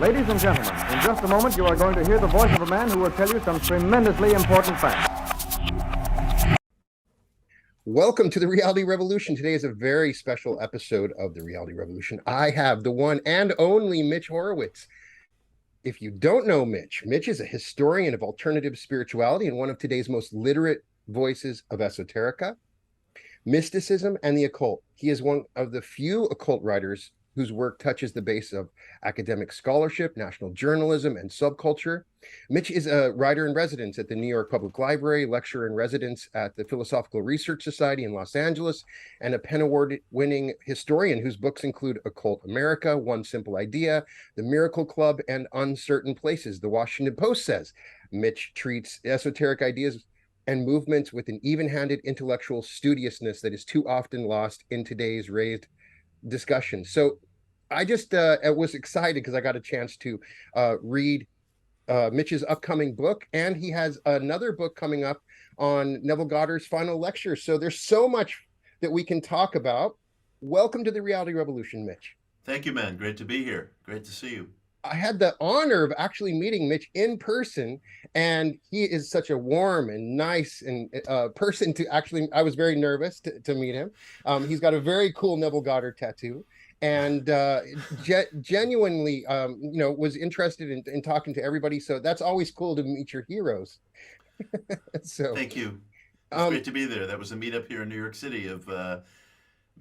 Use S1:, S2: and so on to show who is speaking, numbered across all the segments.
S1: Ladies and gentlemen, in just a moment you are going to hear the voice of a man who will tell you some tremendously important facts.
S2: Welcome to the Reality Revolution. Today is a very special episode of the Reality Revolution. I have the one and only Mitch Horowitz. If you don't know Mitch, Mitch is a historian of alternative spirituality and one of today's most literate voices of esoterica, mysticism, and the occult. He is one of the few occult writers whose work touches the base of academic scholarship, national journalism, and subculture. Mitch is a writer-in-residence at the New York Public Library, lecturer-in-residence at the Philosophical Research Society in Los Angeles, and a PEN Award-winning historian whose books include Occult America, One Simple Idea, The Miracle Club, and Uncertain Places. The Washington Post says Mitch treats esoteric ideas and movements with an even-handed intellectual studiousness that is too often lost in today's raised discussion. So I just was excited because I got a chance to read Mitch's upcoming book, and he has another book coming up on Neville Goddard's final lecture. So there's so much that we can talk about. Welcome to the Reality Revolution, Mitch.
S3: Thank you, man. Great to be here. Great to see you.
S2: I had the honor of actually meeting Mitch in person, and he is such a warm and nice and person to actually, I was very nervous to meet him. He's got a very cool Neville Goddard tattoo, and genuinely, was interested in talking to everybody. So that's always cool to meet your heroes. So
S3: thank you. It's great to be there. That was a meetup here in New York City of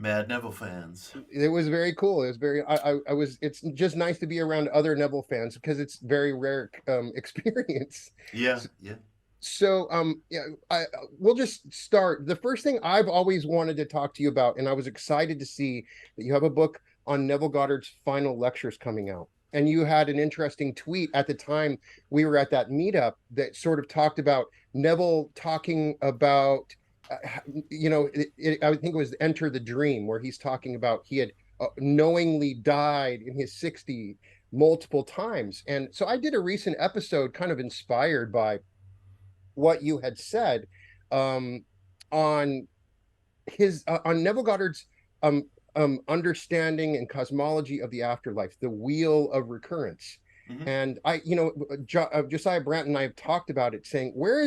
S3: mad Neville fans.
S2: It was very cool. It was very, it's just nice to be around other Neville fans because it's very rare experience.
S3: Yeah.
S2: So, we'll just start. The first thing I've always wanted to talk to you about, and I was excited to see that you have a book on Neville Goddard's final lectures coming out. And you had an interesting tweet at the time we were at that meetup that sort of talked about Neville talking about I think it was Enter the Dream, where he's talking about he had knowingly died in his 60s multiple times. And so I did a recent episode kind of inspired by what you had said on Neville Goddard's understanding and cosmology of the afterlife, the wheel of recurrence. Mm-hmm. And Josiah Brandt and I have talked about it, saying, where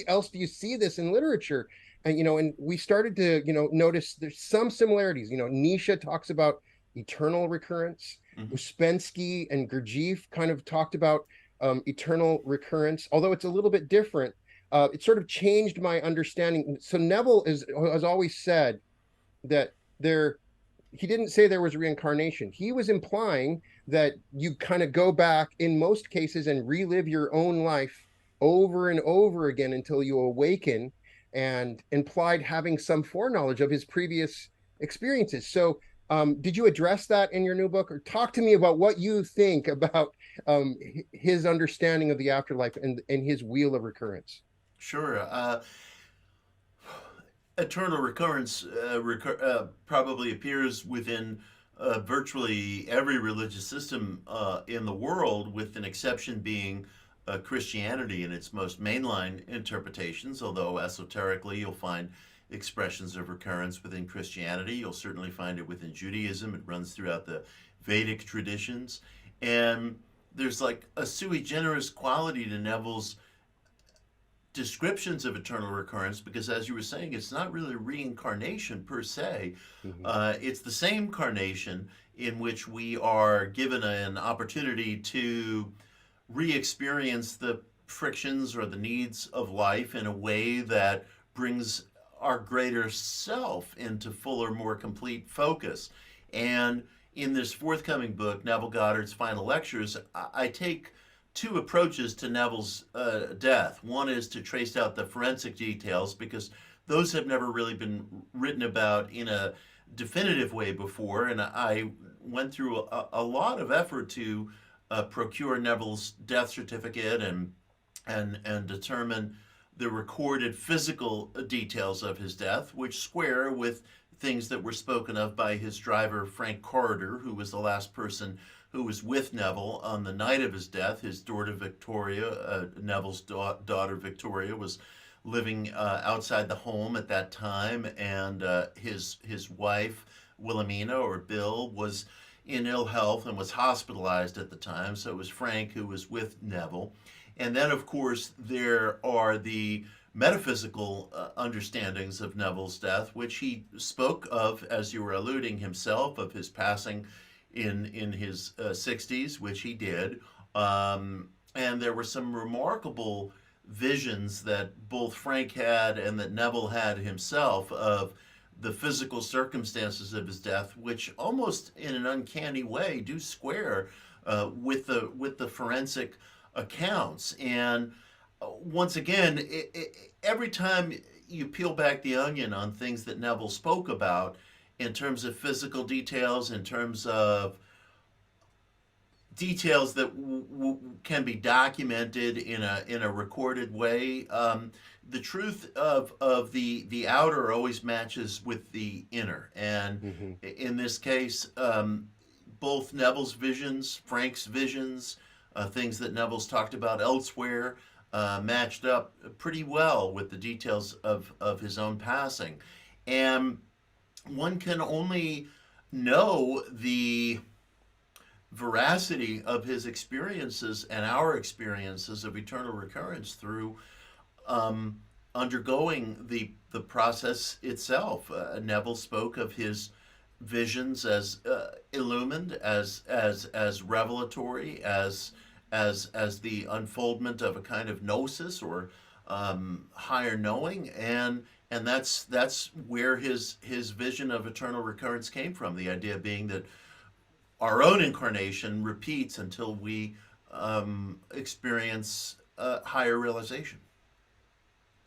S2: else do you see this in literature? And, and we started to, notice there's some similarities. Nietzsche talks about eternal recurrence. Mm-hmm. Uspensky and Gurdjieff kind of talked about eternal recurrence, although it's a little bit different. It sort of changed my understanding. So Neville has always said that he didn't say there was reincarnation. He was implying that you kind of go back in most cases and relive your own life over and over again until you awaken, and implied having some foreknowledge of his previous experiences. So did you address that in your new book, or talk to me about what you think about his understanding of the afterlife and his wheel of recurrence?
S3: Sure. Eternal recurrence probably appears within virtually every religious system in the world, with an exception being Christianity in its most mainline interpretations, although esoterically you'll find expressions of recurrence within Christianity. You'll certainly find it within Judaism. It runs throughout the Vedic traditions. And there's like a sui generis quality to Neville's descriptions of eternal recurrence, because as you were saying, it's not really reincarnation per se. Mm-hmm. It's the same carnation in which we are given an opportunity to re-experience the frictions or the needs of life in a way that brings our greater self into fuller, more complete focus. And in this forthcoming book, Neville Goddard's Final Lectures, I take two approaches to Neville's death. One is to trace out the forensic details, because those have never really been written about in a definitive way before, and I went through a lot of effort to procure Neville's death certificate and determine the recorded physical details of his death, which square with things that were spoken of by his driver, Frank Corridor, who was the last person who was with Neville on the night of his death. His daughter Victoria, Neville's daughter Victoria, was living outside the home at that time, and his wife Wilhelmina, or Bill, was in ill health and was hospitalized at the time. So it was Frank who was with Neville. And then, of course, there are the metaphysical understandings of Neville's death, which he spoke of, as you were alluding himself, of his passing in his 60s, which he did. And there were some remarkable visions that both Frank had and that Neville had himself of the physical circumstances of his death, which almost in an uncanny way do square with the forensic accounts. And once again, every time you peel back the onion on things that Neville spoke about in terms of physical details, in terms of details that can be documented in a recorded way, the truth of the outer always matches with the inner. And in this case, both Neville's visions, Frank's visions, things that Neville's talked about elsewhere, matched up pretty well with the details of his own passing. And one can only know the veracity of his experiences and our experiences of eternal recurrence through undergoing the process itself. Neville spoke of his visions as illumined, as revelatory, as the unfoldment of a kind of gnosis or higher knowing, and that's where his vision of eternal recurrence came from. The idea being that our own incarnation repeats until we experience higher realization.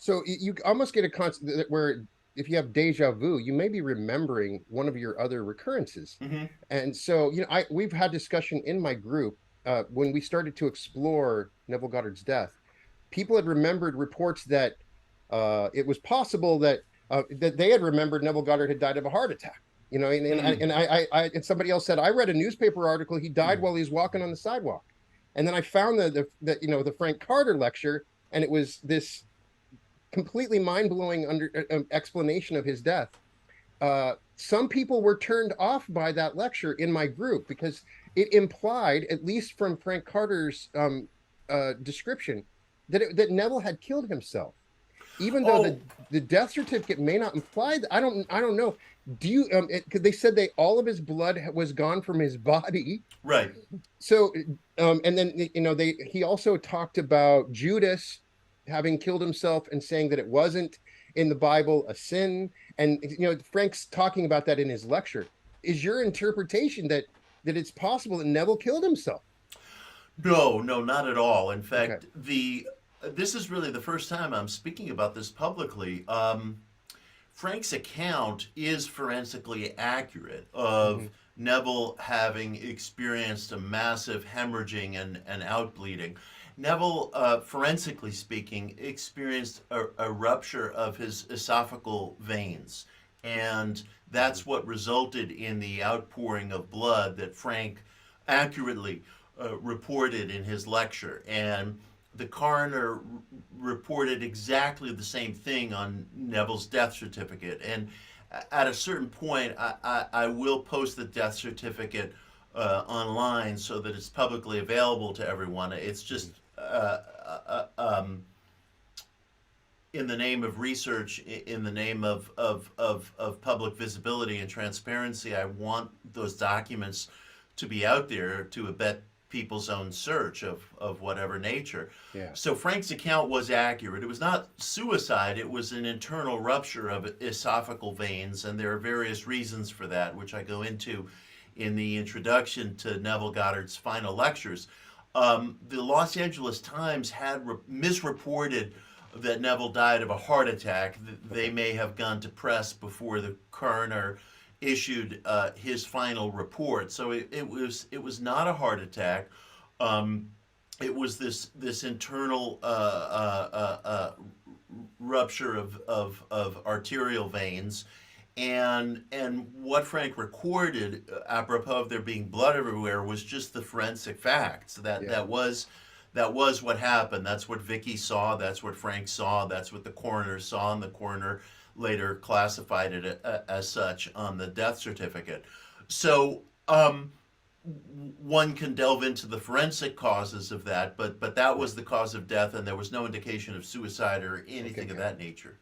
S2: So you almost get a concept where if you have deja vu, you may be remembering one of your other recurrences. And so, we've had discussion in my group when we started to explore Neville Goddard's death. People had remembered reports that it was possible that they had remembered Neville Goddard had died of a heart attack. And somebody else said, I read a newspaper article, he died while he was walking on the sidewalk. And then I found the Frank Carter lecture, and it was this completely mind-blowing explanation of his death. Some people were turned off by that lecture in my group because it implied, at least from Frank Carter's description, that Neville had killed himself. Even though the death certificate may not imply that, I don't know. Do you? Because they said all of his blood was gone from his body,
S3: right?
S2: So, and then he also talked about Judas having killed himself and saying that it wasn't in the Bible a sin, and Frank's talking about that in his lecture. Is your interpretation that it's possible that Neville killed himself?
S3: No, not at all. In fact, this is really the first time I'm speaking about this publicly. Frank's account is forensically accurate of Neville having experienced a massive hemorrhaging and outbleeding. Neville, forensically speaking, experienced a rupture of his esophageal veins, and that's what resulted in the outpouring of blood that Frank accurately reported in his lecture. And the coroner reported exactly the same thing on Neville's death certificate. And at a certain point, I will post the death certificate online so that it's publicly available to everyone. It's just in the name of research, in the name of public visibility and transparency, I want those documents to be out there to abet people's own search of whatever nature.
S2: Yeah.
S3: So Frank's account was accurate. It was not suicide, it was an internal rupture of esophageal veins, and there are various reasons for that, which I go into in the introduction to Neville Goddard's final lectures. The Los Angeles Times had misreported that Neville died of a heart attack. They may have gone to press before the coroner issued his final report. So it was not a heart attack. It was this internal rupture of arterial veins, and what Frank recorded apropos of there being blood everywhere was just the forensic facts. That was what happened. That's what Vicky saw. That's what Frank saw. That's what the coroner saw, and the coroner later classified it as such on the death certificate. So one can delve into the forensic causes of that, but that was the cause of death, and there was no indication of suicide or anything of that nature.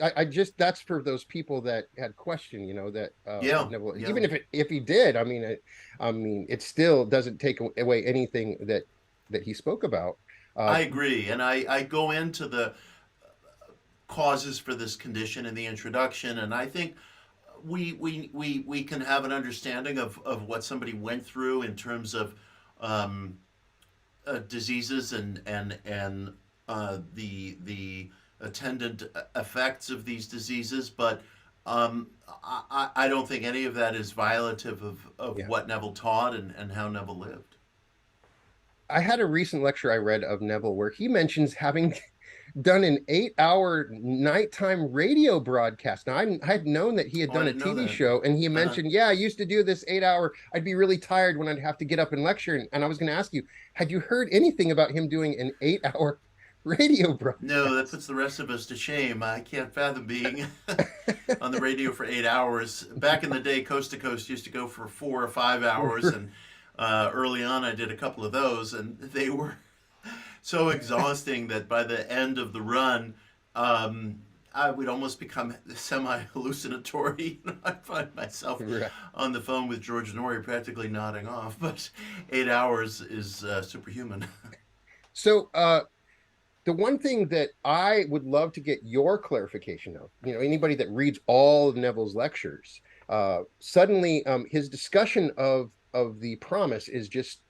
S2: I just, that's for those people that had questioned, that
S3: Yeah,
S2: Neville,
S3: yeah.
S2: even if he did, I mean, it still doesn't take away anything that he spoke about.
S3: I agree, and I go into the causes for this condition in the introduction, and I think we can have an understanding of what somebody went through in terms of diseases and the attendant effects of these diseases, but I don't think any of that is violative of what Neville taught and how Neville lived.
S2: I had a recent lecture I read of Neville where he mentions having done an 8-hour nighttime radio broadcast. Now, I had known that he had done a TV show, and he mentioned, I used to do this 8-hour. I'd be really tired when I'd have to get up and lecture. And I was going to ask you, had you heard anything about him doing an 8-hour radio broadcast?
S3: No, that puts the rest of us to shame. I can't fathom being on the radio for 8 hours. Back in the day, Coast to Coast used to go for 4 or 5 hours, and early on I did a couple of those, and they were so exhausting that by the end of the run, I would almost become semi-hallucinatory. I'd find myself on the phone with George Norrie practically nodding off, but 8 hours is superhuman.
S2: So the one thing that I would love to get your clarification of, anybody that reads all of Neville's lectures, suddenly his discussion of the promise is just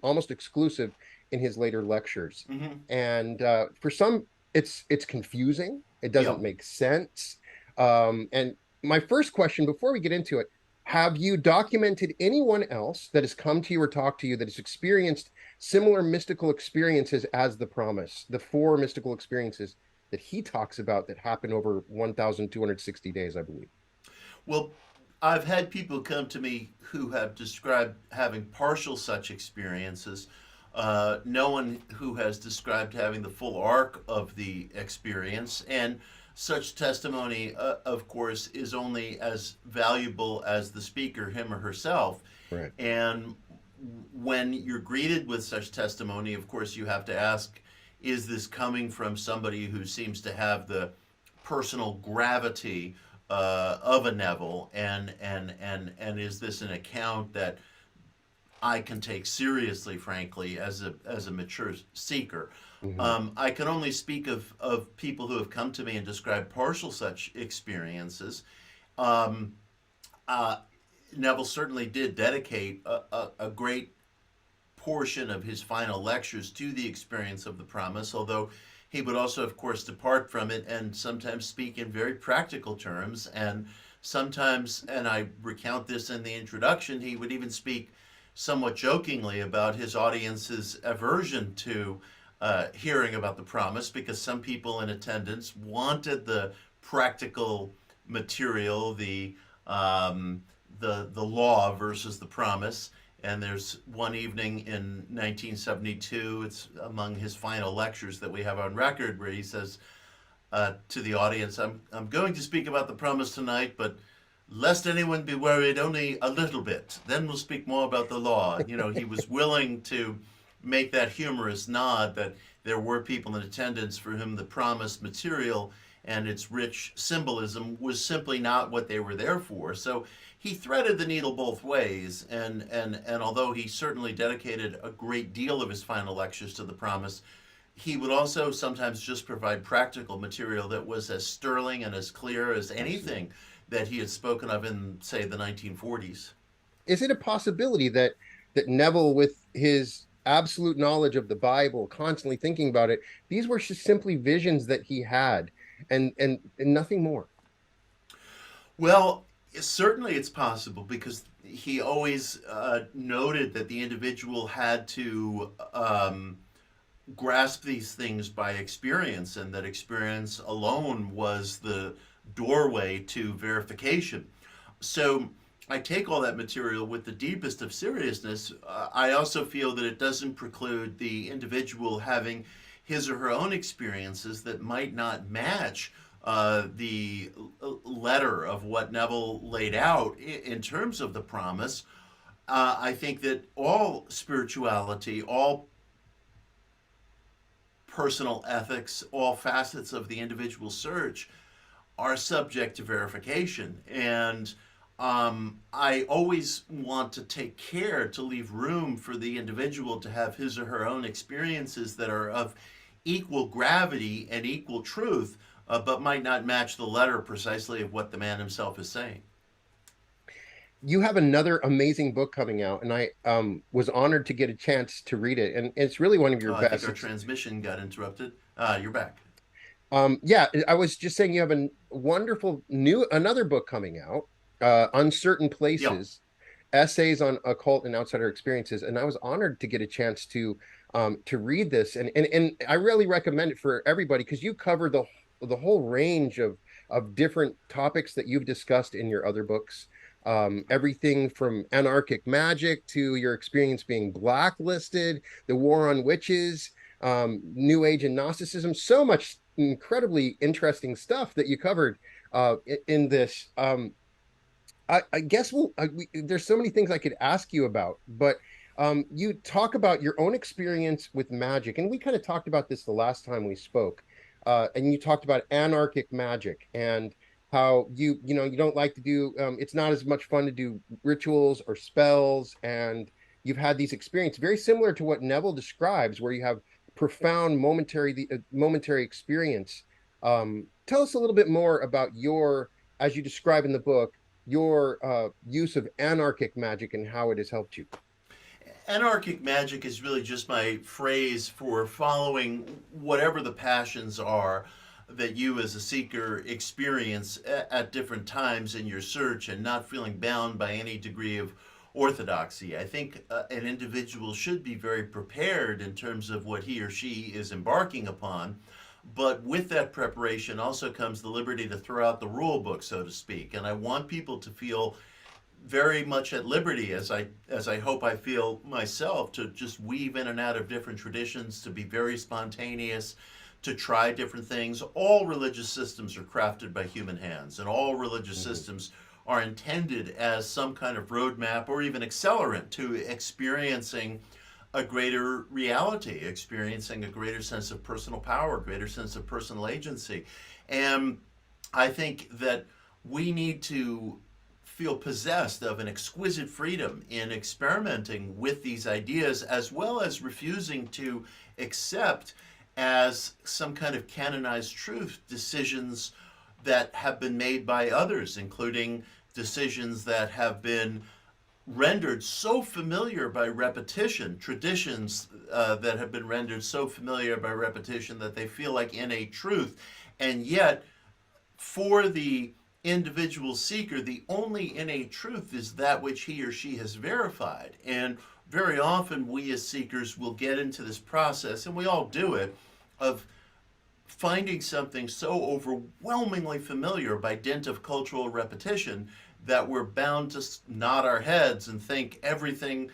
S2: almost exclusive in his later lectures.
S3: Mm-hmm.
S2: And for some, it's confusing. It doesn't make sense. And my first question, before we get into it, have you documented anyone else that has come to you or talked to you that has experienced similar mystical experiences as the promise, the 4 mystical experiences that he talks about that happened over 1,260 days, I believe?
S3: Well, I've had people come to me who have described having partial such experiences. No one who has described having the full arc of the experience, and such testimony, of course, is only as valuable as the speaker, him or herself.
S2: Right.
S3: And when you're greeted with such testimony, of course, you have to ask, is this coming from somebody who seems to have the personal gravity of a Neville, and is this an account that I can take seriously, frankly, as a mature seeker? Mm-hmm. I can only speak of people who have come to me and described partial such experiences. Neville certainly did dedicate a great portion of his final lectures to the experience of the promise, although he would also, of course, depart from it and sometimes speak in very practical terms, and sometimes, and I recount this in the introduction, he would even speak somewhat jokingly about his audience's aversion to hearing about the promise, because some people in attendance wanted the practical material, the law versus the promise. And there's one evening in 1972, it's among his final lectures that we have on record, where he says to the audience, I'm going to speak about the promise tonight, but lest anyone be worried, only a little bit. Then we'll speak more about the law. He was willing to make that humorous nod that there were people in attendance for whom the promise material and its rich symbolism was simply not what they were there for. So he threaded the needle both ways, and although he certainly dedicated a great deal of his final lectures to the promise, he would also sometimes just provide practical material that was as sterling and as clear as anything that he had spoken of in, say, the 1940s.
S2: Is it a possibility that Neville, with his absolute knowledge of the Bible, constantly thinking about it, these were just simply visions that he had, and nothing more?
S3: Well, certainly it's possible, because he always noted that the individual had to grasp these things by experience, and that experience alone was the doorway to verification. So I take all that material with the deepest of seriousness. I also feel that it doesn't preclude the individual having his or her own experiences that might not match the letter of what Neville laid out in terms of the promise. I think that all spirituality, all personal ethics, all facets of the individual search are subject to verification. And I always want to take care to leave room for the individual to have his or her own experiences that are of equal gravity and equal truth, but might not match the letter precisely of what the man himself is saying.
S2: You have another amazing book coming out, and I was honored to get a chance to read it. And it's really one of your
S3: I
S2: best.
S3: think our transmission got interrupted. You're back.
S2: Yeah, I was just saying you have a wonderful another book coming out, Uncertain Places, essays on occult and outsider experiences. And I was honored to get a chance to read this. And I really recommend it for everybody, because you cover the whole range of different topics that you've discussed in your other books. Everything from anarchic magic to your experience being blacklisted, the war on witches, New Age and Gnosticism. So much incredibly interesting stuff that you covered in this. I guess there's so many things I could ask you about, but you talk about your own experience with magic, and we kind of talked about this the last time we spoke, and you talked about anarchic magic and how you don't like to do, it's not as much fun to do rituals or spells, and you've had these experiences very similar to what Neville describes, where you have profound momentary experience. Tell us a little bit more about as you describe in the book, your use of anarchic magic and how it has helped you.
S3: Anarchic magic is really just my phrase for following whatever the passions are that you as a seeker experience at different times in your search, and not feeling bound by any degree of orthodoxy. I think an individual should be very prepared in terms of what he or she is embarking upon, but with that preparation also comes the liberty to throw out the rule book, so to speak. And I want people to feel very much at liberty, as I hope I feel myself, to just weave in and out of different traditions, to be very spontaneous, to try different things. All religious systems are crafted by human hands, and all religious systems are intended as some kind of roadmap or even accelerant to experiencing a greater reality, experiencing a greater sense of personal power, greater sense of personal agency. And I think that we need to feel possessed of an exquisite freedom in experimenting with these ideas, as well as refusing to accept as some kind of canonized truth decisions that have been made by others, including decisions that have been rendered so familiar by repetition, traditions that have been rendered so familiar by repetition that they feel like innate truth. And yet, for the individual seeker, the only innate truth is that which he or she has verified. And very often we as seekers will get into this process, and we all do it, of finding something so overwhelmingly familiar by dint of cultural repetition that we're bound to nod our heads and think everything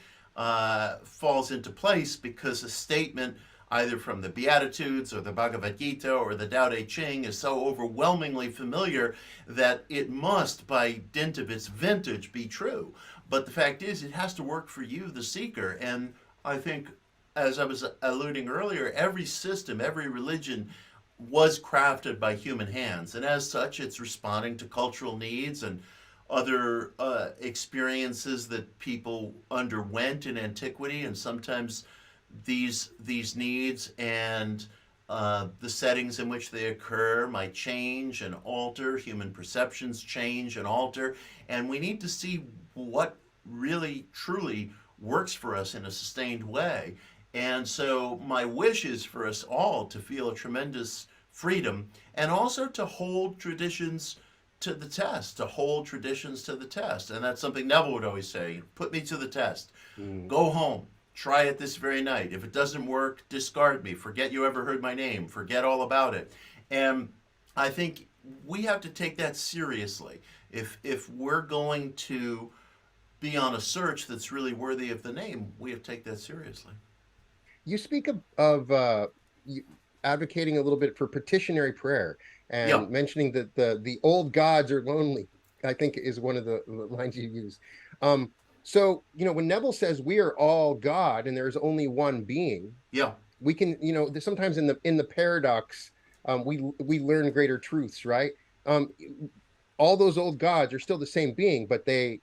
S3: falls into place because a statement either from the Beatitudes or the Bhagavad Gita or the Tao Te Ching is so overwhelmingly familiar that it must, by dint of its vintage, be true. But the fact is, it has to work for you, the seeker. And I think, as I was alluding earlier, every system, every religion was crafted by human hands. And as such, it's responding to cultural needs and other experiences that people underwent in antiquity. And sometimes these needs and the settings in which they occur might change and alter. Human perceptions change and alter. And we need to see what really, truly works for us in a sustained way. And so my wish is for us all to feel a tremendous freedom, and also to hold traditions to the test, to hold traditions to the test. And that's something Neville would always say: put me to the test. Go home, try it this very night. If it doesn't work, discard me, forget you ever heard my name, forget all about it. And I think we have to take that seriously. If we're going to be on a search that's really worthy of the name, we have to take that seriously.
S2: You speak of advocating a little bit for petitionary prayer, and mentioning that the old gods are lonely, I think, is one of the lines you use. So, when Neville says we are all God and there's only one being,
S3: Yeah.
S2: we can, sometimes in the paradox, we learn greater truths, right? Um, all those old gods are still the same being, but they've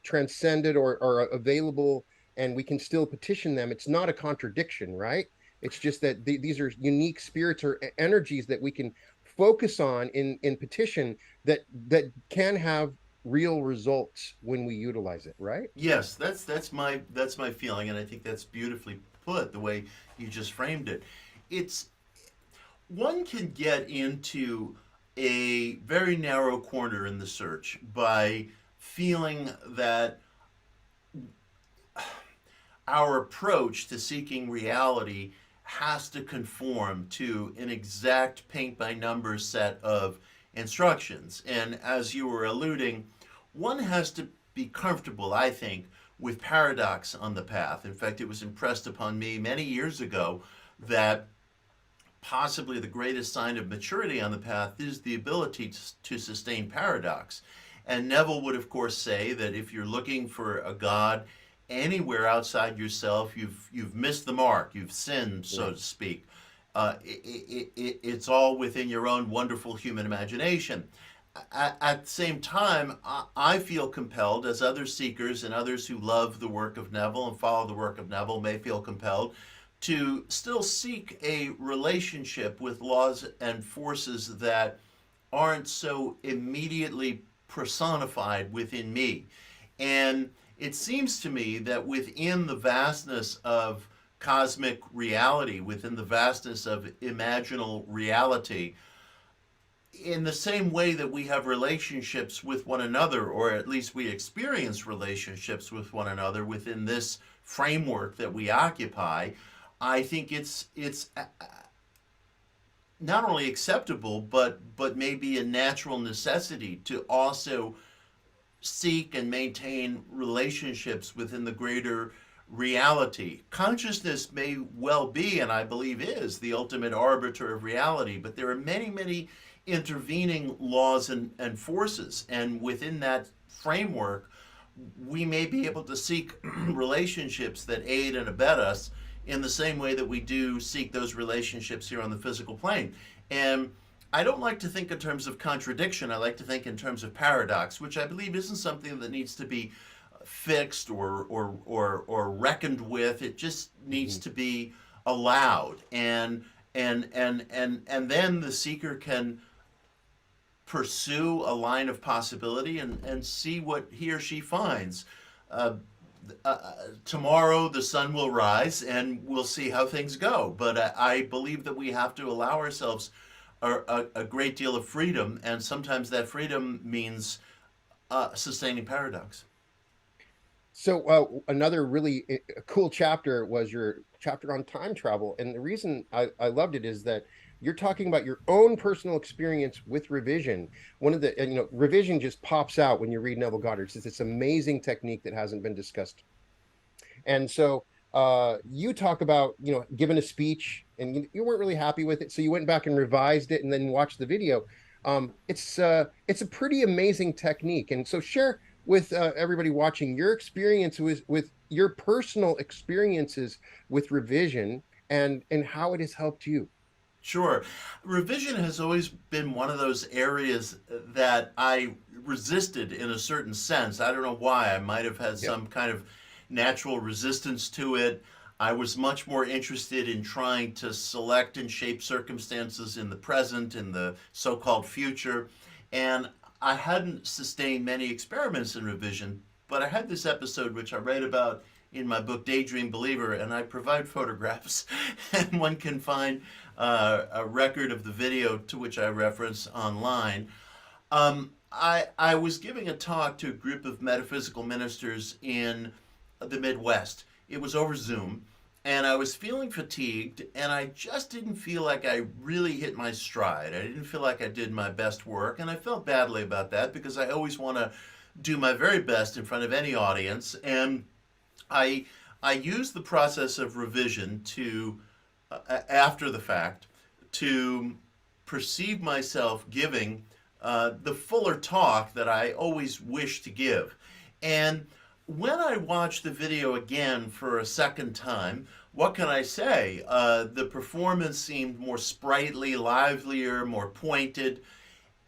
S2: transcended or are available, and we can still petition them. It's not a contradiction, right? It's just that these are unique spirits or energies that we can focus on in petition that can have real results when we utilize it, right?
S3: Yes, that's my feeling, and I think that's beautifully put the way you just framed it. It's one can get into a very narrow corner in the search by feeling that our approach to seeking reality has to conform to an exact paint by numbers set of instructions. And as you were alluding, one has to be comfortable, I think, with paradox on the path. In fact, it was impressed upon me many years ago that possibly the greatest sign of maturity on the path is the ability to sustain paradox. And Neville would, of course, say that if you're looking for a God anywhere outside yourself, you've missed the mark, you've sinned, so to speak. It's all within your own wonderful human imagination. At the same time, I feel compelled, as other seekers and others who love the work of Neville and follow the work of Neville may feel compelled, to still seek a relationship with laws and forces that aren't so immediately personified within me. And it seems to me that within the vastness of cosmic reality, within the vastness of imaginal reality, in the same way that we have relationships with one another, or at least we experience relationships with one another within this framework that we occupy, I think it's not only acceptable, but maybe a natural necessity to also seek and maintain relationships within the greater reality. Consciousness may well be, and I believe is, the ultimate arbiter of reality, but there are many, many intervening laws and forces, and within that framework, we may be able to seek relationships that aid and abet us in the same way that we do seek those relationships here on the physical plane. And I don't like to think in terms of contradiction. I like to think in terms of paradox, which I believe isn't something that needs to be fixed or reckoned with. It just needs to be allowed, and then the seeker can pursue a line of possibility and see what he or she finds. Tomorrow the sun will rise and we'll see how things go. But I believe that we have to allow ourselves a great deal of freedom, and sometimes that freedom means sustaining paradox.
S2: So another really cool chapter was your chapter on time travel. And the reason I loved it is that you're talking about your own personal experience with revision. One of the, revision just pops out when you read Neville Goddard. It's this amazing technique that hasn't been discussed. And so you talk about, giving a speech and you weren't really happy with it. So you went back and revised it and then watched the video. It's a pretty amazing technique. And so share with everybody watching your experience with your personal experiences with revision and how it has helped you.
S3: Sure. Revision has always been one of those areas that I resisted in a certain sense. I don't know why. I might have had some kind of natural resistance to it. I was much more interested in trying to select and shape circumstances in the present, in the so-called future. And I hadn't sustained many experiments in revision, but I had this episode which I write about in my book Daydream Believer, and I provide photographs, and one can find a record of the video to which I reference online. I was giving a talk to a group of metaphysical ministers in the Midwest. It was over Zoom, and I was feeling fatigued, and I just didn't feel like I really hit my stride. I didn't feel like I did my best work, and I felt badly about that because I always want to do my very best in front of any audience. And I use the process of revision to, after the fact, to perceive myself giving the fuller talk that I always wish to give. And when I watched the video again for a second time, what can I say? The performance seemed more sprightly, livelier, more pointed,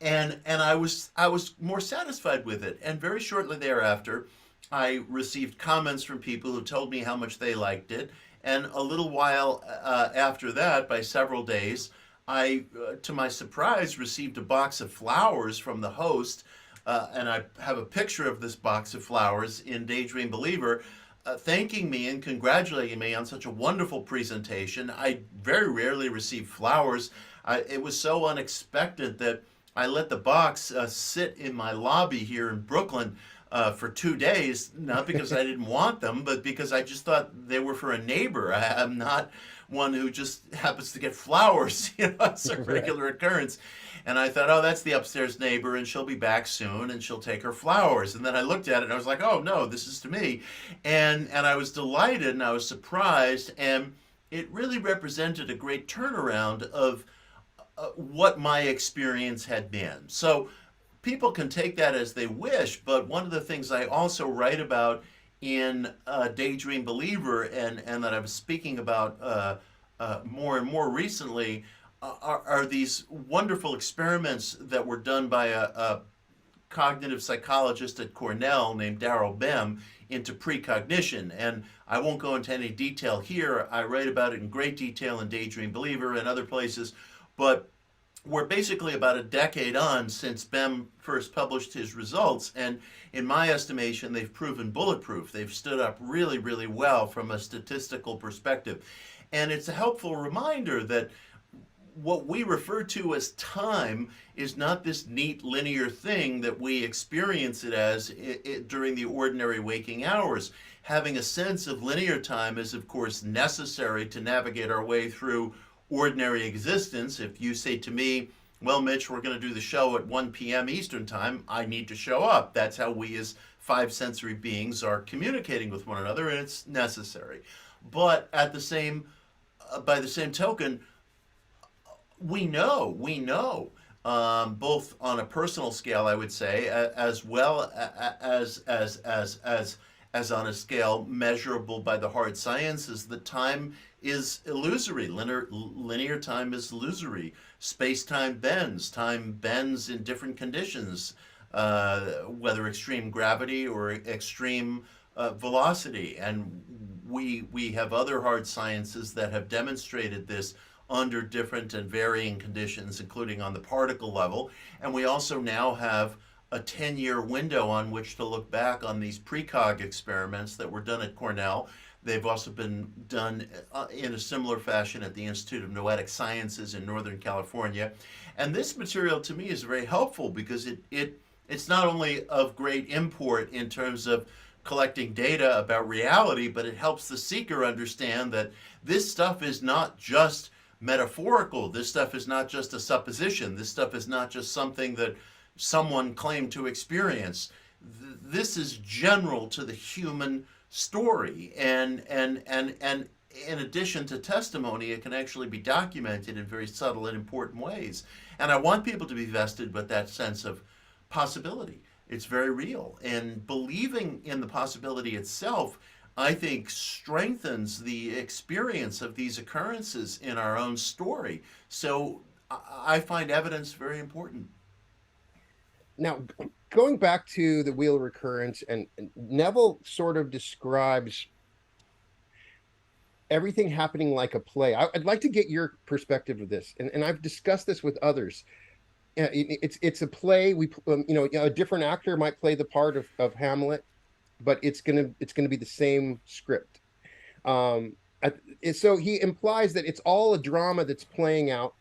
S3: and I was more satisfied with it. And very shortly thereafter, I received comments from people who told me how much they liked it. And a little while after that, by several days, I, to my surprise, received a box of flowers from the host. And I have a picture of this box of flowers in Daydream Believer, thanking me and congratulating me on such a wonderful presentation. I very rarely receive flowers. It was so unexpected that I let the box sit in my lobby here in Brooklyn for 2 days, not because I didn't want them, but because I just thought they were for a neighbor. I'm not one who just happens to get flowers, it's a regular occurrence. And I thought, oh, that's the upstairs neighbor, and she'll be back soon, and she'll take her flowers. And then I looked at it, and I was like, oh, no, this is to me. And I was delighted, and I was surprised, and it really represented a great turnaround of what my experience had been. So people can take that as they wish, but one of the things I also write about in Daydream Believer, and that I was speaking about more and more recently, are these wonderful experiments that were done by a cognitive psychologist at Cornell named Darrell Bem into precognition. And I won't go into any detail here. I write about it in great detail in Daydream Believer and other places. But we're basically about a decade on since Bem first published his results. And in my estimation, they've proven bulletproof. They've stood up really, really well from a statistical perspective. And it's a helpful reminder that what we refer to as time is not this neat linear thing that we experience it as during the ordinary waking hours. Having a sense of linear time is, of course, necessary to navigate our way through ordinary existence. If you say to me, well, Mitch, we're going to do the show at 1 p.m. Eastern time, I need to show up. That's how we as five sensory beings are communicating with one another, and it's necessary. But at the same, by the same token, we know, both on a personal scale, I would say, as well as on a scale measurable by the hard sciences, that time is illusory. Linear time is illusory. Space-time bends in different conditions, whether extreme gravity or extreme velocity. And we have other hard sciences that have demonstrated this under different and varying conditions, including on the particle level. And we also now have a 10-year window on which to look back on these precog experiments that were done at Cornell. They've also been done in a similar fashion at the Institute of Noetic Sciences in Northern California. And this material to me is very helpful because it's not only of great import in terms of collecting data about reality, but it helps the seeker understand that this stuff is not just metaphorical. This stuff is not just a supposition. This stuff is not just something that someone claimed to experience. This is general to the human story, and in addition to testimony, it can actually be documented in very subtle and important ways. And I want people to be vested with that sense of possibility. It's very real, and believing in the possibility itself, I think, strengthens the experience of these occurrences in our own story. So I find evidence very important.
S2: Now, going back to the wheel of recurrence, and Neville sort of describes everything happening like a play. I'd like to get your perspective of this, and I've discussed this with others. It's a play. A different actor might play the part of Hamlet, but it's gonna be the same script. So he implies that it's all a drama that's playing out,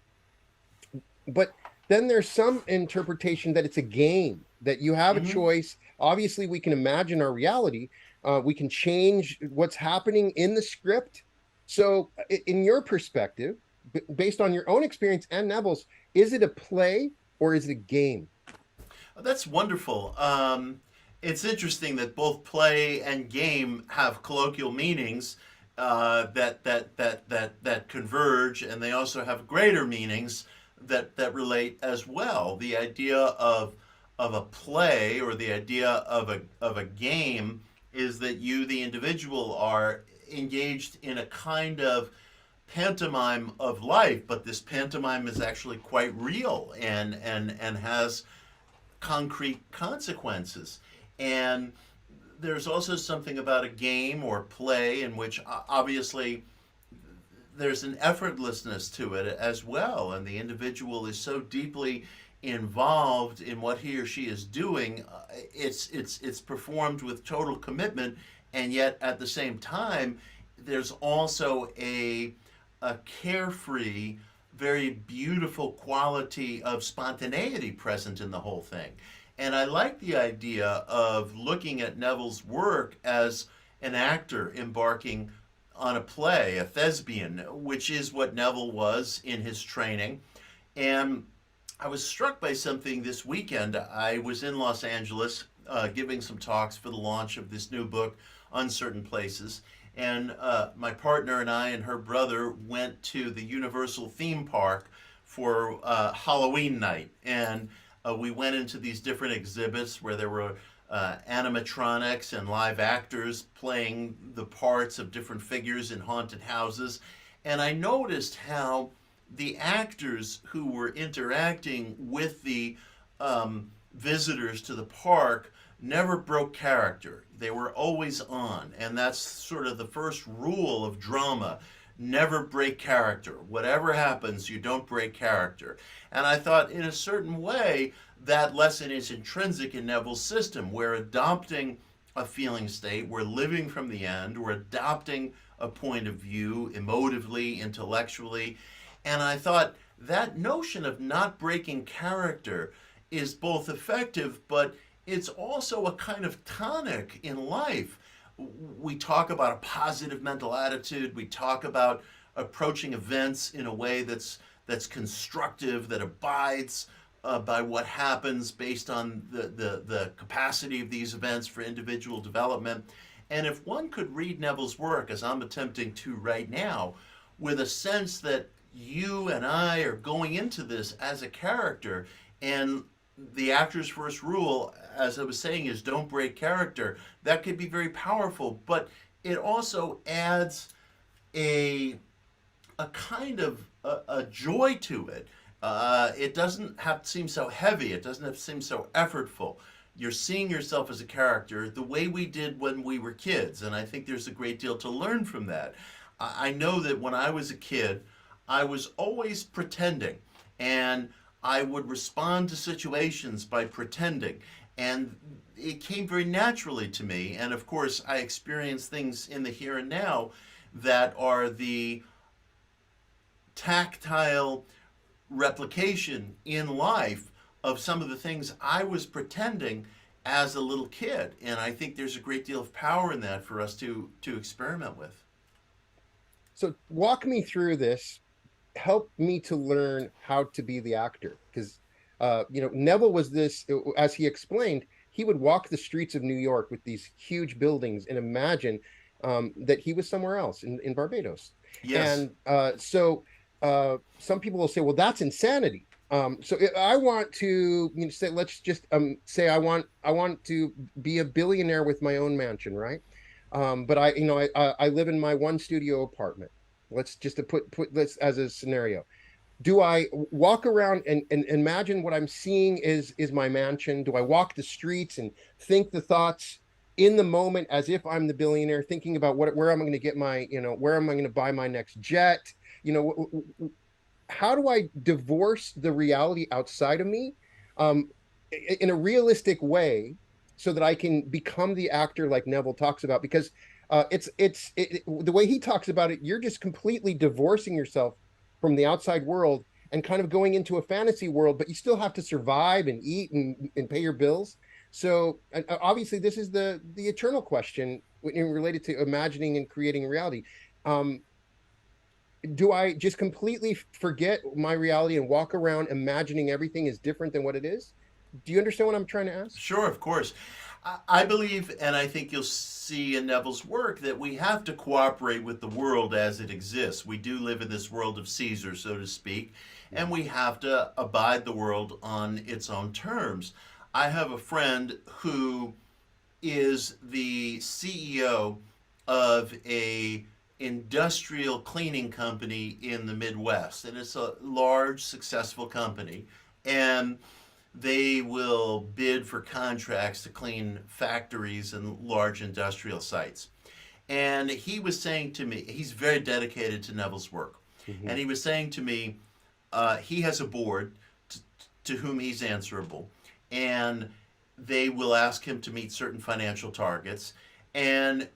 S2: but then there's some interpretation that it's a game, that you have a choice. Obviously, we can imagine our reality. We can change what's happening in the script. So in your perspective, based on your own experience and Neville's, is it a play or is it a game?
S3: That's wonderful. It's interesting that both play and game have colloquial meanings that converge, and they also have greater meanings that relate as well. The idea of a play, or the idea of a game, is that you, the individual, are engaged in a kind of pantomime of life, but this pantomime is actually quite real and has concrete consequences. And there's also something about a game or play in which obviously there's an effortlessness to it as well, and the individual is so deeply involved in what he or she is doing. It's performed with total commitment, and yet at the same time, there's also a carefree, very beautiful quality of spontaneity present in the whole thing. And I like the idea of looking at Neville's work as an actor embarking on a play, a thespian, which is what Neville was in his training. And I was struck by something this weekend. I was in Los Angeles giving some talks for the launch of this new book, Uncertain Places. And my partner and I and her brother went to the Universal theme park for Halloween night. And we went into these different exhibits where there were animatronics and live actors playing the parts of different figures in haunted houses. And I noticed how the actors who were interacting with the visitors to the park never broke character. They were always on. And that's sort of the first rule of drama. Never break character. Whatever happens, you don't break character. And I thought, in a certain way, that lesson is intrinsic in Neville's system. We're adopting a feeling state. We're living from the end. We're adopting a point of view emotively, intellectually. And I thought that notion of not breaking character is both effective, but it's also a kind of tonic in life. We talk about a positive mental attitude. We talk about approaching events in a way that's constructive, that abides by what happens based on the capacity of these events for individual development. And if one could read Neville's work, as I'm attempting to right now, with a sense that you and I are going into this as a character, and the actor's first rule, as I was saying, is don't break character, that could be very powerful, but it also adds a kind of a joy to it. It doesn't have to seem so heavy. It doesn't have to seem so effortful. You're seeing yourself as a character the way we did when we were kids, and I think there's a great deal to learn from that. I know that when I was a kid, I was always pretending, and I would respond to situations by pretending, and it came very naturally to me. And of course, I experience things in the here and now that are the tactile replication in life of some of the things I was pretending as a little kid. And I think there's a great deal of power in that for us to experiment with.
S2: So walk me through this. Help me to learn how to be the actor, because Neville was this, as he explained, he would walk the streets of New York with these huge buildings and imagine that he was somewhere else in Barbados.
S3: Yes.
S2: And so some people will say, well, that's insanity. So I want to say, let's just say I want to be a billionaire with my own mansion, right? But I live in my one studio apartment. Let's just put this as a scenario. Do I walk around and imagine what I'm seeing is my mansion? Do I walk the streets and think the thoughts in the moment as if I'm the billionaire, thinking about where am I going to get my, where am I going to buy my next jet? How do I divorce the reality outside of me in a realistic way so that I can become the actor like Neville talks about? Because the way he talks about it, you're just completely divorcing yourself from the outside world and kind of going into a fantasy world, but you still have to survive and eat and pay your bills. So obviously this is the eternal question related to imagining and creating reality. Do I just completely forget my reality and walk around imagining everything is different than what it is? Do you understand what I'm trying to ask?
S3: Sure, of course. I believe, and I think you'll see in Neville's work, that we have to cooperate with the world as it exists. We do live in this world of Caesar, so to speak, and we have to abide the world on its own terms. I have a friend who is the CEO of a industrial cleaning company in the Midwest, and it's a large, successful company, and they will bid for contracts to clean factories and large industrial sites. And he was saying to me, he's very dedicated to Neville's work, and he was saying to me, he has a board to whom he's answerable, and they will ask him to meet certain financial targets. And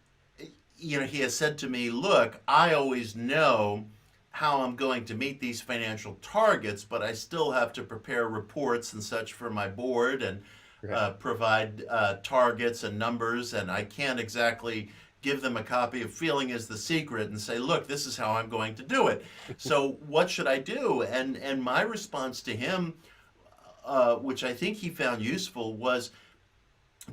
S3: he has said to me, look, I always know how I'm going to meet these financial targets, but I still have to prepare reports and such for my board and provide targets and numbers, and I can't exactly give them a copy of Feeling is the Secret and say, look, this is how I'm going to do it. So what should I do? And my response to him, which I think he found useful, was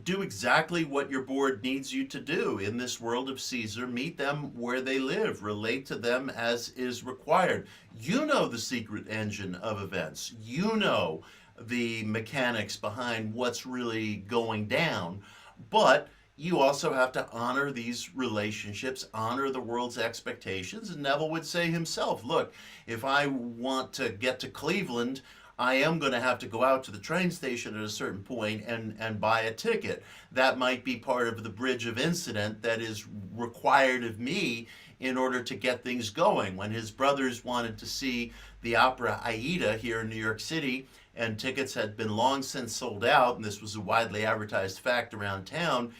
S3: do exactly what your board needs you to do in this world of Caesar. Meet them where they live, relate to them as is required. You know the secret engine of events. You know the mechanics behind what's really going down. But you also have to honor these relationships, honor the world's expectations. And Neville would say himself, look, if I want to get to Cleveland, I am going to have to go out to the train station at a certain point and buy a ticket. That might be part of the bridge of incident that is required of me in order to get things going. When his brothers wanted to see the opera Aida here in New York City, and tickets had been long since sold out, and this was a widely advertised fact around town,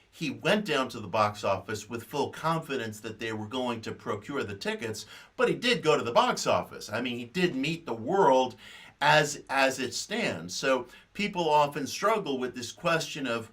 S3: he went down to the box office with full confidence that they were going to procure the tickets, but he did go to the box office. I mean, he did meet the world as it stands. So people often struggle with this question of,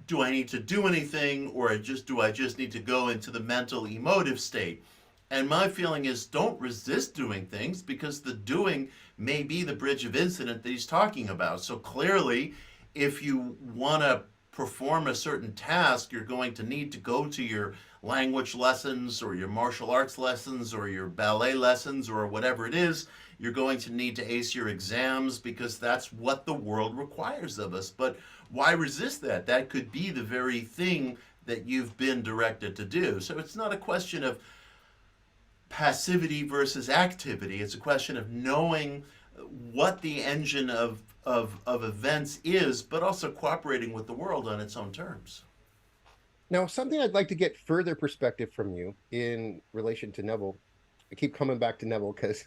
S3: do I need to do anything, or do I just need to go into the mental emotive state? And my feeling is, don't resist doing things, because the doing may be the bridge of incident that he's talking about. So clearly, if you want to perform a certain task, you're going to need to go to your language lessons or your martial arts lessons or your ballet lessons or whatever it is. You're going to need to ace your exams, because that's what the world requires of us. But why resist that? That could be the very thing that you've been directed to do. So it's not a question of passivity versus activity. It's a question of knowing what the engine of events is, but also cooperating with the world on its own terms.
S2: Now, something I'd like to get further perspective from you in relation to Neville. I keep coming back to Neville because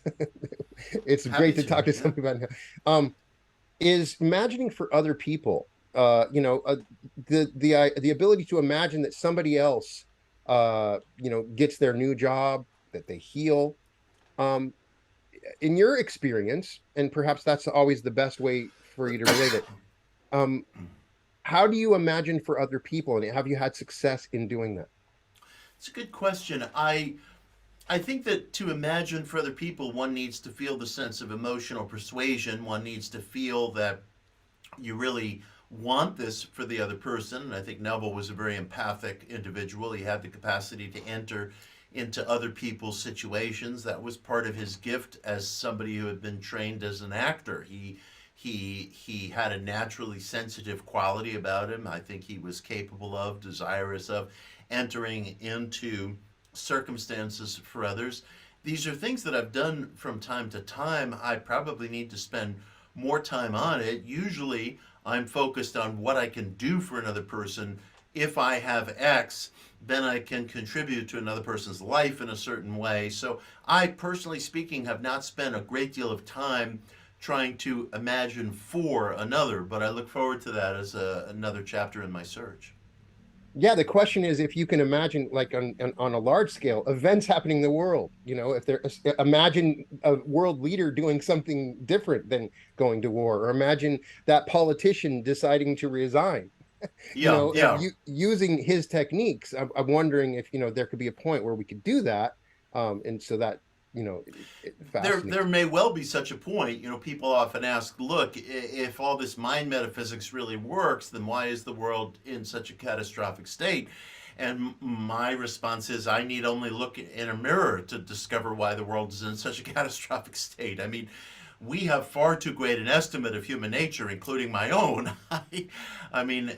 S2: it's great to talk to somebody about him. Is imagining for other people. The ability to imagine that somebody else, gets their new job, that they heal. In your experience, and perhaps that's always the best way for you to relate it, how do you imagine for other people, and have you had success in doing that?
S3: It's a good question. I think that to imagine for other people, one needs to feel the sense of emotional persuasion. One needs to feel that you really want this for the other person. And I think Neville was a very empathic individual. He had the capacity to enter into other people's situations. That was part of his gift as somebody who had been trained as an actor. He had a naturally sensitive quality about him. I think he was capable of, desirous of, entering into circumstances for others. These are things that I've done from time to time. I probably need to spend more time on it. Usually I'm focused on what I can do for another person. If I have X, then I can contribute to another person's life in a certain way. So I, personally speaking, have not spent a great deal of time trying to imagine for another, but I look forward to that as another chapter in my search.
S2: Yeah, the question is, if you can imagine, like on a large scale, events happening in the world, if there, imagine a world leader doing something different than going to war, or imagine that politician deciding to resign. Using his techniques. I'm wondering if there could be a point where we could do that, and so that
S3: there may well be such a point. People often ask, look, if all this mind metaphysics really works, then why is the world in such a catastrophic state? And my response is, I need only look in a mirror to discover why the world is in such a catastrophic state. I mean, we have far too great an estimate of human nature, including my own. I mean,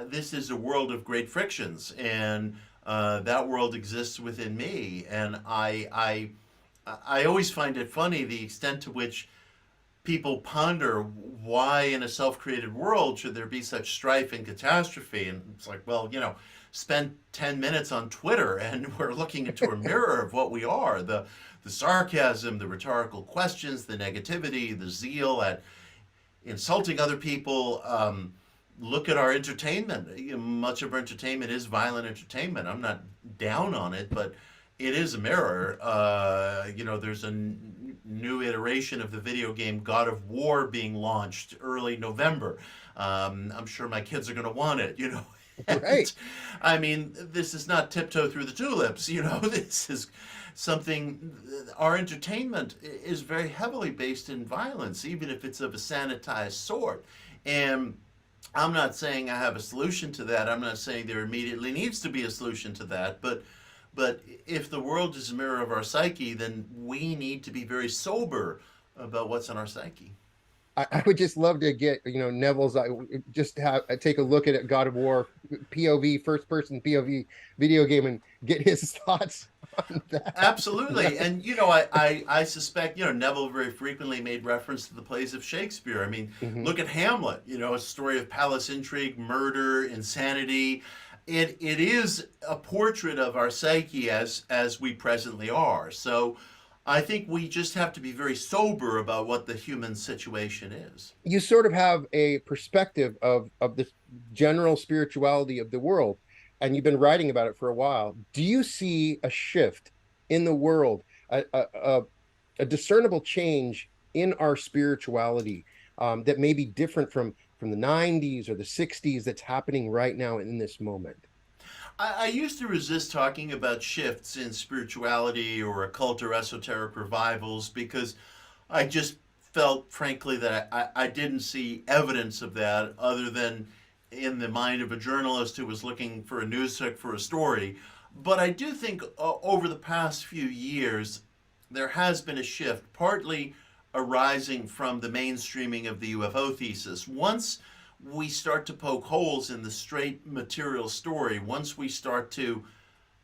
S3: this is a world of great frictions, and that world exists within me. And I always find it funny the extent to which people ponder why in a self-created world should there be such strife and catastrophe. And it's like, well, spend 10 minutes on Twitter and we're looking into a mirror of what we are. The sarcasm, the rhetorical questions, the negativity, the zeal at insulting other people. Look at our entertainment. Much of our entertainment is violent entertainment. I'm not down on it, but it is a mirror. There's a new iteration of the video game God of War being launched early November. I'm sure my kids are going to want it,
S2: Right.
S3: I mean, this is not tiptoe through the tulips, this is something, our entertainment is very heavily based in violence, even if it's of a sanitized sort. And I'm not saying I have a solution to that. I'm not saying there immediately needs to be a solution to that, but if the world is a mirror of our psyche, then we need to be very sober about what's in our psyche.
S2: I would just love to get, Neville's, take a look at God of War POV, first person POV video game, and get his thoughts on that.
S3: Absolutely. And, I suspect, Neville very frequently made reference to the plays of Shakespeare. I mean, look at Hamlet, a story of palace intrigue, murder, insanity. It is a portrait of our psyche as we presently are. So I think we just have to be very sober about what the human situation is.
S2: You sort of have a perspective of the general spirituality of the world, and you've been writing about it for a while. Do you see a shift in the world, a discernible change in our spirituality that may be different from the 90s or the 60s that's happening right now in this moment?
S3: I used to resist talking about shifts in spirituality or occult or esoteric revivals because I just felt, frankly, that I didn't see evidence of that other than in the mind of a journalist who was looking for a news hook for a story. But I do think over the past few years, there has been a shift, partly arising from the mainstreaming of the UFO thesis. Once we start to poke holes in the straight material story, once we start to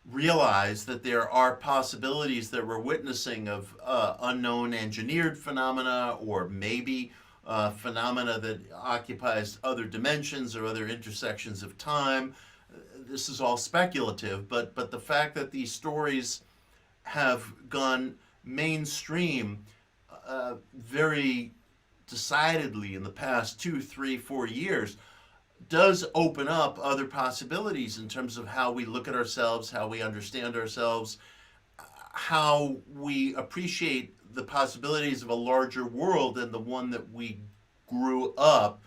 S3: realize that there are possibilities that we're witnessing of unknown engineered phenomena, or maybe phenomena that occupies other dimensions or other intersections of time, this is all speculative, but the fact that these stories have gone mainstream very decidedly in the past 2, 3, 4 years does open up other possibilities in terms of how we look at ourselves, how we understand ourselves, how we appreciate the possibilities of a larger world than the one that we grew up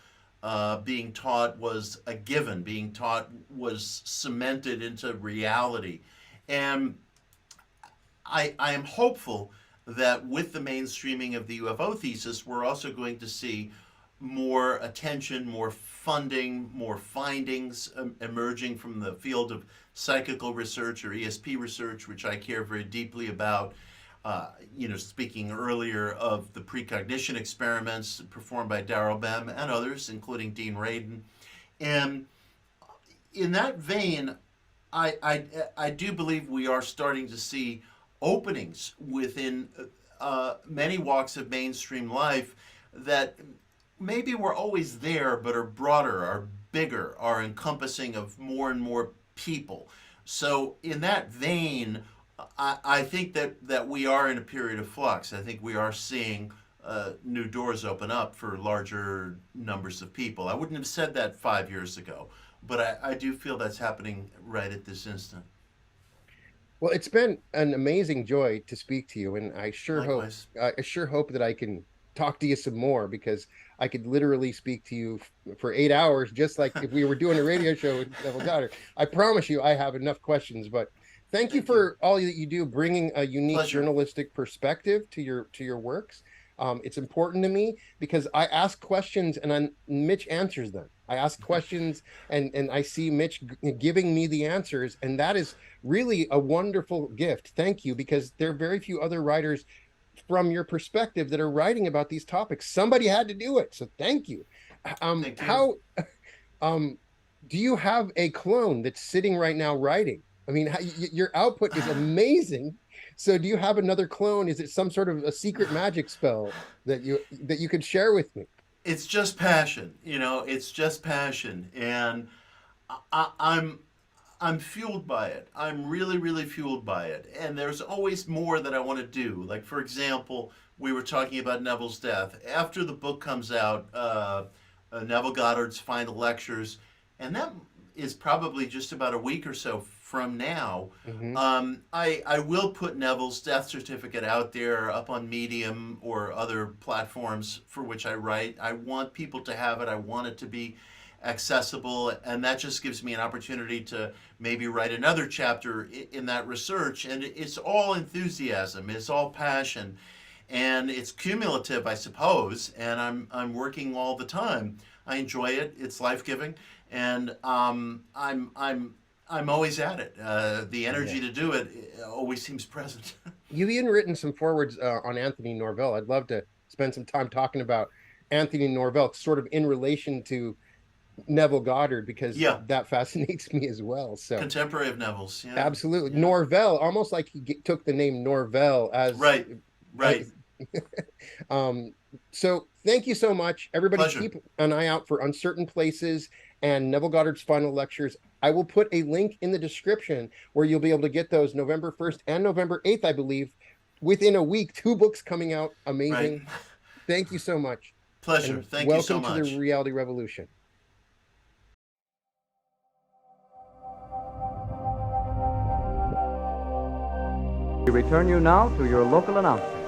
S3: being taught was a given, being taught was cemented into reality. And I am hopeful that with the mainstreaming of the UFO thesis, we're also going to see more attention, more funding, more findings emerging from the field of psychical research or ESP research, which I care very deeply about. Speaking earlier of the precognition experiments performed by Darrell Bem and others, including Dean Radin. And in that vein, I do believe we are starting to see openings within many walks of mainstream life that maybe were always there, but are broader, are bigger, are encompassing of more and more people. So in that vein, I think that we are in a period of flux. I think we are seeing new doors open up for larger numbers of people. I wouldn't have said that 5 years ago, but I do feel that's happening right at this instant.
S2: Well, it's been an amazing joy to speak to you, and I sure hope that I can talk to you some more, because I could literally speak to you for 8 hours, just like if we were doing a radio show with Neville Goddard. I promise you I have enough questions, but thank you for all that you do, bringing a unique journalistic perspective to your works. It's important to me because I ask questions and Mitch answers them. I ask questions and I see Mitch giving me the answers, and that is really a wonderful gift. Thank you, because there are very few other writers from your perspective that are writing about these topics. Somebody had to do it, so thank you.
S3: Thank you.
S2: How do you have a clone that's sitting right now writing? I mean, your output is amazing. So do you have another clone? Is it some sort of a secret magic spell that you could share with me?
S3: It's just passion, it's just passion, and I'm fueled by it. I'm really, really fueled by it. And there's always more that I want to do. Like, for example, we were talking about Neville's death. After the book comes out, Neville Goddard's Final Lectures, and that is probably just about a week or so from now. I will put Neville's death certificate out there up on Medium or other platforms for which I write. I want people to have it. I want it to be accessible, and that just gives me an opportunity to maybe write another chapter in that research. And it's all enthusiasm, it's all passion, and it's cumulative, I suppose. And I'm working all the time. I enjoy it. It's life-giving, and I'm always at it. The energy to do it always seems present.
S2: You've even written some forwards on Anthony Norvell. I'd love to spend some time talking about Anthony Norvell, sort of in relation to Neville Goddard, because that fascinates me as well. So
S3: contemporary of Neville's,
S2: absolutely. Norvell, almost like he took the name Norvell as
S3: right.
S2: So thank you so much, everybody.
S3: Pleasure.
S2: Keep an eye out for Uncertain Places and Neville Goddard's Final Lectures. I will put a link in the description where you'll be able to get those November 1st and November 8th, I believe, within a week. 2 books coming out. Amazing.
S3: Right.
S2: Thank you so much.
S3: Pleasure.
S2: And
S3: thank you so much.
S2: Welcome to the Reality Revolution.
S1: We return you now to your local announcement.